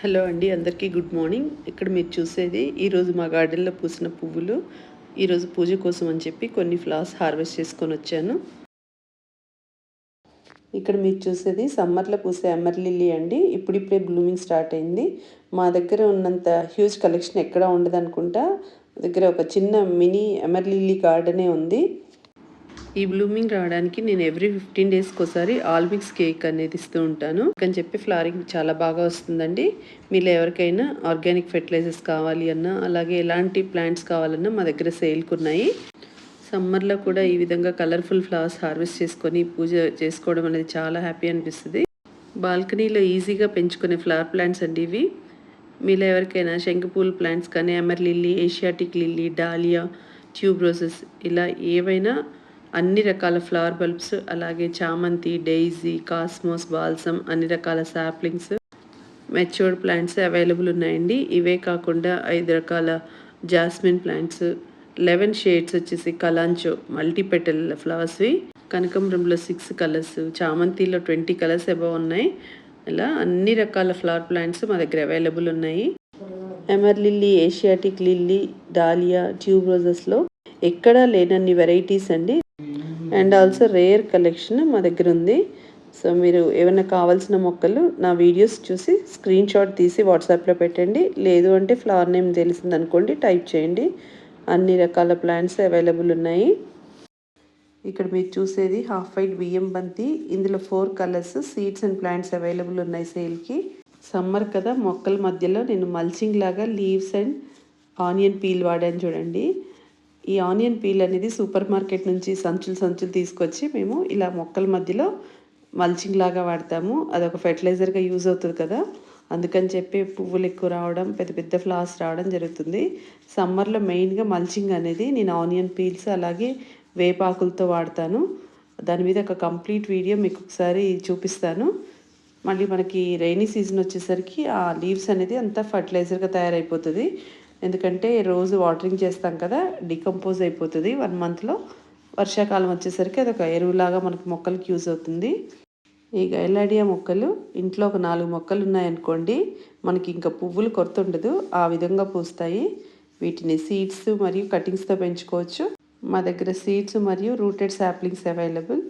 Hello అండి, అందరికీ good morning. ఇక్కడ మీరు చూసేది ఈరోజు మా గార్డెన్లో పూసిన పువ్వులు. ఈరోజు పూజ కోసం అని చెప్పి కొన్ని ఫ్లవర్స్ హార్వెస్ట్ చేసుకొని వచ్చాను. ఇక్కడ మీరు చూసేది సమ్మర్లో పూసే ఎమర్ లిల్లీ అండి. ఇప్పుడిప్పుడే బ్లూమింగ్ స్టార్ట్ అయింది. మా దగ్గర ఉన్నంత హ్యూజ్ కలెక్షన్ ఎక్కడా ఉండదు అనుకుంటా. దగ్గర ఒక చిన్న మినీ ఎమర్ లిల్లీ గార్డెనే ఉంది. ఈ బ్లూమింగ్ రావడానికి నేను ఎవ్రీ 15 డేస్కి ఒకసారి ఆల్మిక్స్ కేక్ అనేది ఇస్తూ ఉంటాను అని చెప్పి ఫ్లవరింగ్ చాలా బాగా వస్తుందండి. మీలో ఎవరికైనా ఆర్గానిక్ ఫెర్టిలైజర్స్ కావాలి అన్నా, అలాగే ఎలాంటి ప్లాంట్స్ కావాలన్నా మా దగ్గర సేల్కి ఉన్నాయి. సమ్మర్లో కూడా ఈ విధంగా కలర్ఫుల్ ఫ్లవర్స్ హార్వెస్ట్ చేసుకొని పూజ చేసుకోవడం అనేది చాలా హ్యాపీ అనిపిస్తుంది. బాల్కనీలో ఈజీగా పెంచుకునే ఫ్లవర్ ప్లాంట్స్ అండి ఇవి. మీలో ఎవరికైనా శంకుపూల ప్లాంట్స్ కానీ, ఎమర్ lily, Asiatic lily, dahlia, tube roses ఇలా ఏవైనా అన్ని రకాల ఫ్లవర్ బల్బ్స్, అలాగే చామంతి, డెయిజీ, కాస్మోస్, బాల్సమ్, అన్ని రకాల సాప్లింగ్స్, మెచ్యూర్డ్ ప్లాంట్స్ అవైలబుల్ ఉన్నాయండి. ఇవే కాకుండా 5 రకాల జాస్మిన్ ప్లాంట్స్, 11 షేడ్స్ వచ్చేసి కలాంచో మల్టీపెటల్ ఫ్లవర్స్వి, కనకంబరంలో 6 కలర్స్, చామంతిలో 20 కలర్స్ అబవ్ ఉన్నాయి. ఇలా అన్ని రకాల ఫ్లవర్ ప్లాంట్స్ మా దగ్గర అవైలబుల్ ఉన్నాయి. ఎమర్ lily, Asiatic lily, dahlia, tube రోజెస్లో ఎక్కడా లేనన్ని వెరైటీస్ అండి. అండ్ ఆల్సో రేర్ కలెక్షన్ మా దగ్గర ఉంది. సో మీరు ఏమైనా కావాల్సిన మొక్కలు నా వీడియోస్ చూసి స్క్రీన్ షాట్ తీసి వాట్సాప్లో పెట్టండి. లేదు అంటే ఫ్లవర్ నేమ్ తెలిసిందనుకోండి, టైప్ చేయండి. అన్ని రకాల ప్లాంట్స్ అవైలబుల్ ఉన్నాయి. ఇక్కడ మీరు చూసేది హాఫ్ వైట్ బియ్యం బంతి. ఇందులో 4 colours seeds and plants available ఉన్నాయి సేల్కి. సమ్మర్ కదా, మొక్కల మధ్యలో నేను మల్చింగ్ లాగా లీవ్స్ అండ్ ఆనియన్ పీల్ వాడాను చూడండి. ఈ ఆనియన్ పీల్ అనేది సూపర్ మార్కెట్ నుంచి సంచులు తీసుకొచ్చి మేము ఇలా మొక్కల మధ్యలో మల్చింగ్ లాగా వాడతాము. అదొక ఫెర్టిలైజర్గా యూజ్ అవుతుంది కదా, అందుకని చెప్పి పువ్వులు ఎక్కువ రావడం, పెద్ద పెద్ద ఫ్లవర్స్ రావడం జరుగుతుంది. సమ్మర్లో మెయిన్గా మల్చింగ్ అనేది నేను ఆనియన్ పీల్స్ అలాగే వేపాకులతో వాడతాను. దాని మీద ఒక కంప్లీట్ వీడియో మీకు ఒకసారి చూపిస్తాను. మళ్ళీ మనకి రైనీ సీజన్ వచ్చేసరికి ఆ లీవ్స్ అనేది అంతా ఫర్టిలైజర్గా తయారైపోతుంది. ఎందుకంటే రోజు వాటరింగ్ చేస్తాం కదా, డికంపోజ్ అయిపోతుంది 1 మంత్లో. వర్షాకాలం వచ్చేసరికి అదొక ఎరువులాగా మనకి మొక్కలకి యూజ్ అవుతుంది. ఈ గైలాడియా మొక్కలు ఇంట్లో ఒక 4 మొక్కలు ఉన్నాయనుకోండి, మనకి ఇంకా పువ్వులు కొరత ఉండదు, ఆ విధంగా పూస్తాయి. వీటిని సీడ్స్ మరియు కటింగ్స్తో పెంచుకోవచ్చు. మా దగ్గర సీడ్స్ మరియు రూటెడ్ సాప్లింగ్స్ అవైలబుల్.